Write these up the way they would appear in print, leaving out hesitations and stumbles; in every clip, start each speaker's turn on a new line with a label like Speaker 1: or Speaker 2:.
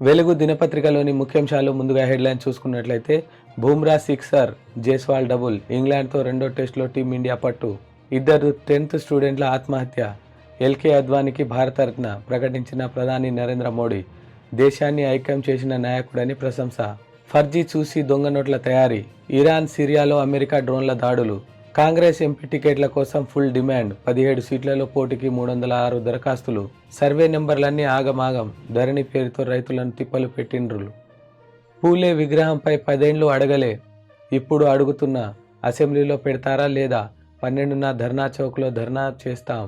Speaker 1: వెలుగు దినపత్రికలోని ముఖ్యాంశాలు ముందుగా హెడ్లైన్ చూసుకున్నట్లయితే బూమ్రా సిక్సర్, జైస్వాల్ డబుల్, ఇంగ్లాండ్తో రెండో టెస్టులో టీమిండియా పట్టు, ఇద్దరు 10th స్టూడెంట్ల ఆత్మహత్య, ఎల్కే అద్వానీకి భారతరత్న ప్రకటించిన ప్రధాని నరేంద్ర మోడీ, దేశాన్ని ఐక్యం చేసిన నాయకుడని ప్రశంస, ఫర్జీ చూసి దొంగ నోట్ల తయారీ, ఇరాన్ సిరియాలో అమెరికా డ్రోన్ల దాడులు, కాంగ్రెస్ ఎంపీ టికెట్ల కోసం ఫుల్ డిమాండ్, 17 సీట్లలో పోటీకి 306 దరఖాస్తులు, సర్వే నెంబర్లన్నీ ఆగమాగం, ధరణి పేరుతో రైతులను తిప్పలు పెట్టిండ్రులు, పూలే విగ్రహంపై 10 ఏళ్లు అడగలే, ఇప్పుడు అడుగుతున్నా, అసెంబ్లీలో పెడతారా లేదా, 12న ధర్నా చౌక్లో ధర్నా చేస్తాం,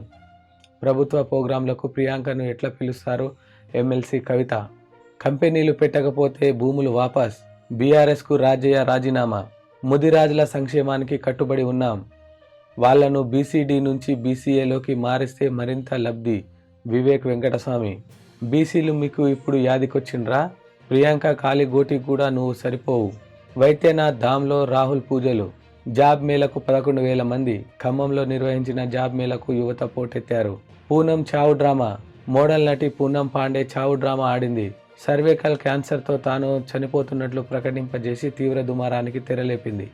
Speaker 1: ప్రభుత్వ ప్రోగ్రాంలకు ప్రియాంకను ఎట్లా పిలుస్తారు, ఎమ్మెల్సీ కవిత, కంపెనీలు పెట్టకపోతే భూములు వాపస్, బీఆర్ఎస్కు రాజయ్య రాజీనామా, ముదిరాజుల సంక్షేమానికి కట్టుబడి ఉన్నాం, వాళ్లను బీసీడీ నుంచి బీసీఏలోకి మారిస్తే మరింత లబ్ధి, వివేక్ వెంకటస్వామి, బీసీలు మీకు ఇప్పుడు యాదికొచ్చిండ్రా, ప్రియాంక కాలిగోటి కూడా నువ్వు సరిపోవు, వైద్యనాథ్ ధామ్లో రాహుల్ పూజలు, జాబ్ మేళకు 11,000 మంది, ఖమ్మంలో నిర్వహించిన జాబ్ మేళకు యువత పోటెత్తారు, పూనం చావు డ్రామా, మోడల్ నటి పూనం పాండే చావు డ్రామా ఆడింది, సర్వైకల్ క్యాన్సర్తో తాను చనిపోతున్నట్లు ప్రకటింపజేసి తీవ్ర దుమారానికి తెరలేపింది.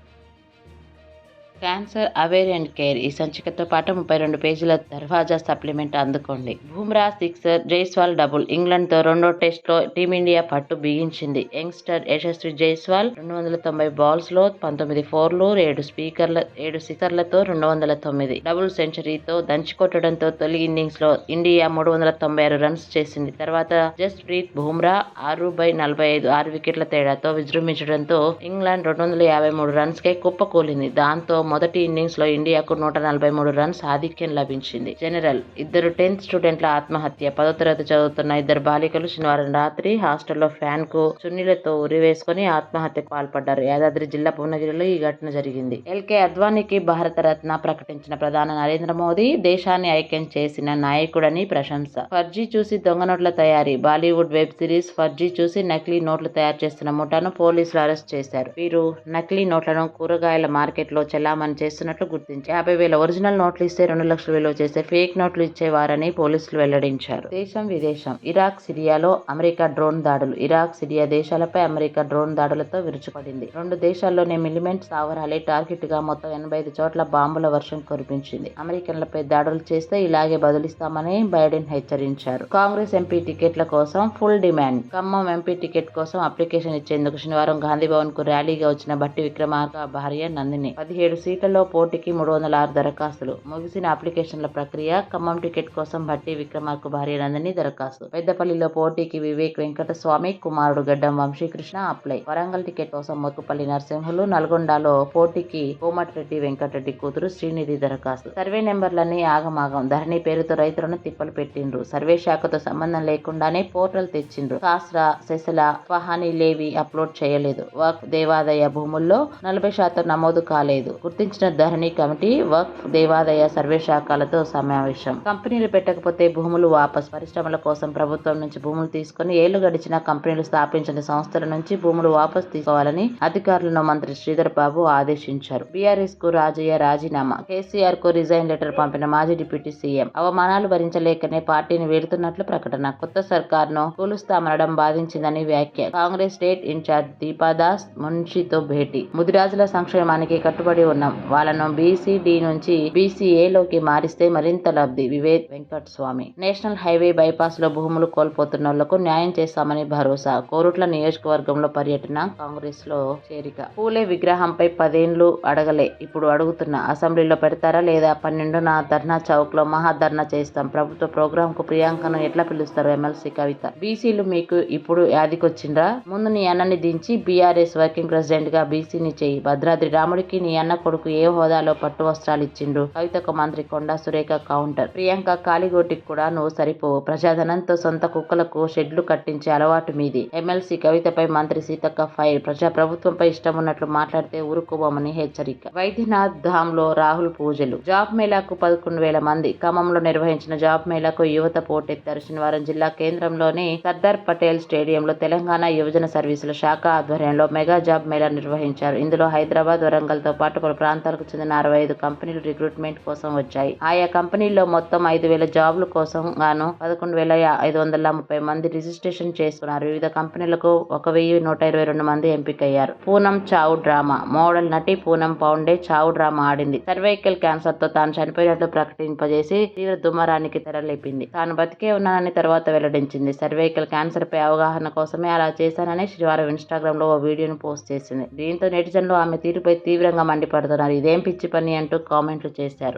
Speaker 2: క్యాన్సర్ అవేర్ అండ్ కేర్ ఈ సంచికతో పాటు 32 పేజీల దర్వాజా సప్లిమెంట్ అందుకోండి. బూమ్రా సిక్సర్, జైస్వాల్ డబుల్, ఇంగ్లాండ్తో రెండో టెస్టులో టీమిండియా పట్టు బిగించింది. యంగ్స్టర్ యశస్వి జైస్వాల్ 290 బాల్స్లో 19 ఫోర్లు, 7 సిక్సర్లతో 209 డబుల్ సెంచరీతో దంచికొట్టడంతో తొలి ఇన్నింగ్స్లో ఇండియా 396 రన్స్ చేసింది. తర్వాత జస్ప్రీత్ బూమ్రా 6/45 6 వికెట్ల తేడాతో విజృంభించడంతో ఇంగ్లాండ్ 253 రన్స్కే కుప్పకూలింది. దాంతో మొదటి ఇన్నింగ్స్ లో ఇండియాకు 143 రన్స్ ఆధిక్యం లభించింది. జనరల్, ఇద్దరు 10th స్టూడెంట్ల ఆత్మహత్య. 10వ తరగతి చదువుతున్న ఇద్దరు బాలికలు శనివారం రాత్రి హాస్టల్లో ఫ్యాన్ కు చున్నీలతో ఉరివేసుకుని ఆత్మహత్యకు పాల్పడ్డారు. యాదాద్రి జిల్లా భువనగిరిలో ఈ ఘటన జరిగింది. ఎల్కే అద్వానీకి భారతరత్న ప్రకటించిన ప్రధాని నరేంద్ర మోదీ, దేశాన్ని ఐక్యం చేసిన నాయకుడని ప్రశంస. ఫర్జీ చూసి దొంగ నోట్ల తయారీ. బాలీవుడ్ వెబ్ సిరీస్ ఫర్జీ చూసి నకిలీ నోట్లు తయారు చేస్తున్న ముఠాను పోలీసులు అరెస్ట్ చేశారు. వీరు నకిలీ నోట్లను కూరగాయల మార్కెట్లో చెల్లామని చేస్తున్నట్లు గుర్తించారు. 50,000 ఒరిజినల్ నోట్లు ఇస్తే 2 లక్షలు విలువ చేసే ఫేక్ నోట్లు ఇచ్చేవారని పోలీసులు వెల్లడించారు. దేశం విదేశం. ఇరాక్ సిరియాలో అమెరికా డ్రోన్ దాడులు. ఇరాక్ సిరియా దేశాలపై అమెరికా డ్రోన్ దాడులతో విరుచుపడింది. 2 దేశాల్లోనే మిలిమెంట్ స్థావరాలే టార్గెట్ గా మొత్తం 85 చోట్ల బాంబుల వర్షం కురిపించింది. అమెరికన్లపై దాడులు చేస్తే ఇలాగే బదులిస్తామని బైడెన్ హెచ్చరించారు. కాంగ్రెస్ ఎంపీ టికెట్ల కోసం full demand. Khammam MP ticket కోసం అప్లికేషన్ ఇచ్చేందుకు శనివారం గాంధీభవన్ కు ర్యాలీగా వచ్చిన బట్టి విక్రమార్క భార్య నందిని 17 సీట్లలో పోటీకి 306 దరఖాస్తులు. ముగిసిన అప్లికేషన్ల ప్రక్రియ. ఖమ్మం టికెట్ కోసం భట్టి విక్రమార్క భార్య నందిని దరఖాస్తు. పెద్దపల్లిలో పోటీకి వివేక్ వెంకటస్వామి కుమారుడు గడ్డం వంశీకృష్ణ అప్లై. వరంగల్ టికెట్ కోసం మొక్కుపల్లి నరసింహులు. నల్గొండలో పోటీకి కోమటిరెడ్డి వెంకటరెడ్డి కూతురు శ్రీనిధి దరఖాస్తు. సర్వే నెంబర్లన్నీ ఆగమాగం. ధరణి పేరుతో రైతులను తిప్పలు పెట్టిండ్రు. సర్వే శాఖతో సంబంధం లేకుండానే పోర్టల్ తెచ్చిండ్రు. కాస్రా, సెసల, ఫహానీ లేవి అప్లోడ్ చేయలేదు. వక్ఫ్ దేవాదాయ భూముల్లో 40% నమోదు కాలేదు. గుర్తించిన ధరణి కమిటీ వక్ఫ్ దేవాదాయ సర్వే శాఖలతో సమావేశం. కంపెనీలు పెట్టకపోతే భూములు వాపస్. పరిశ్రమల కోసం ప్రభుత్వం నుంచి భూములు తీసుకుని ఏళ్లు గడిచిన కంపెనీలు స్థాపించిన సంస్థల నుంచి భూములు వాపస్ తీసుకోవాలని అధికారులను మంత్రి శ్రీధర్ బాబు ఆదేశించారు. బీఆర్ఎస్ కు రాజయ్య రాజీనామా. కేసీఆర్ కు రిజైన్ లెటర్ పంపిన మాజీ డిప్యూటీ సీఎం. అవమానాలు భరించలేకనే పార్టీని వీడుతున్నట్లు ప్రకటన. కొత్త సర్కార్ను కూలుస్తామనడం బాధించిందని వ్యాఖ్య. కాంగ్రెస్ స్టేట్ ఇన్ఛార్జ్ దీపాదాస్ మున్షితో భేటీ. ముదిరాజుల సంక్షేమానికి కట్టుబడి ఉన్నాం, వాళ్ళను బీసీడీ నుంచి బీసీఏలోకి మారిస్తే మరింత లబ్ధి, Vivek Venkataswamy. National highway bypass లో భూములు కోల్పోతున్నోళ్లకు న్యాయం చేస్తామని భరోసా. కోరుట్ల నియోజకవర్గంలో పర్యటన. కాంగ్రెస్ లో చేరిక. పూలే విగ్రహంపై 10 ఏళ్లు అడగలే, ఇప్పుడు అడుగుతున్నా, అసెంబ్లీలో పెడతారా లేదా, 12న ధర్నా చౌక్ లో మహాధర్నా చేస్తాం, ప్రభుత్వ ప్రోగ్రాం కు ప్రియాంకను ఎట్లా పిలుస్తారు, ఎమ్మెల్సీ కవిత. బీసీలు మీకు ఇప్పుడు యాదికొచ్చిండ్రా, ముందు నీ అన్నని దించి బీఆర్ఎస్ వర్కింగ్ ప్రెసిడెంట్ గా బీసీని చేయి. భద్రాద్రి రాముడికి నీ అన్న కొడుకు ఏ హోదాలో పట్టు వస్త్రాలు ఇచ్చిండ్రు. కవితకు మంత్రి కొండా సురేఖ కౌంటర్. ప్రియాంక కాలిగోటికి కూడా నువ్వు సరిపోవు. ప్రజాధనంతో సొంత కుక్కలకు షెడ్లు కట్టించే అలవాటు మీది. ఎమ్మెల్సీ కవితపై మంత్రి సీతక్క ఫైర్. ప్రభుత్వంపై ఇష్టం ఉన్నట్లు మాట్లాడితే ఊరుకోబోమని హెచ్చరిక. వైద్యనాథ్ ధామ్ లో రాహుల్ పూజలు. జాబ్ మేళాకు 11,000 మంది. ఖమ్మంలో నిర్వహించిన జాబ్ మేళాకు యువత పోటెత్తారు. శనివారం జిల్లా కేంద్రంలోని సర్దార్ పటేల్ స్టేడియంలో తెలంగాణ యువజన సర్వీసుల శాఖ ఆధ్వర్యంలో మెగా జాబ్ మేళా నిర్వహించారు. ఇందులో హైదరాబాద్, వరంగల్ తో పాటు పలు ప్రాంతాలకు చెందిన 65 కంపెనీలు రిక్రూట్మెంట్ కోసం వచ్చాయి. ఆయా కంపెనీల్లో మొత్తం 5,000 జాబ్ల కోసం గాను 11,530 మంది రిజిస్ట్రేషన్ చేసుకున్నారు. వివిధ కంపెనీలకు 1,122 మంది ఎంపికయ్యారు. పూనం చావు డ్రామా. మోడల్ నటి పూనం పాండే చావు డ్రామా ఆడింది. సర్వైకల్ క్యాన్సర్ తో తాను చనిపోయినట్లు ప్రకటింపజేసి తీవ్ర దుమారానికి తెరలేపింది. తాను బతికే ఉన్నానని తర్వాత వెల్లడించింది. సర్వైకల్ క్యాన్సర్ పై అవగాహన కోసమే అలా చేశానని శనివారం ఇన్స్టాగ్రామ్ లో ఓ వీడియోను పోస్ట్ చేసింది. దీంతో నెటిజన్లు ఆమె తీరుపై తీవ్రంగా మండిపడుతున్నారు. ఇదేం పిచ్చి పని అంటూ కామెంట్లు చేశారు.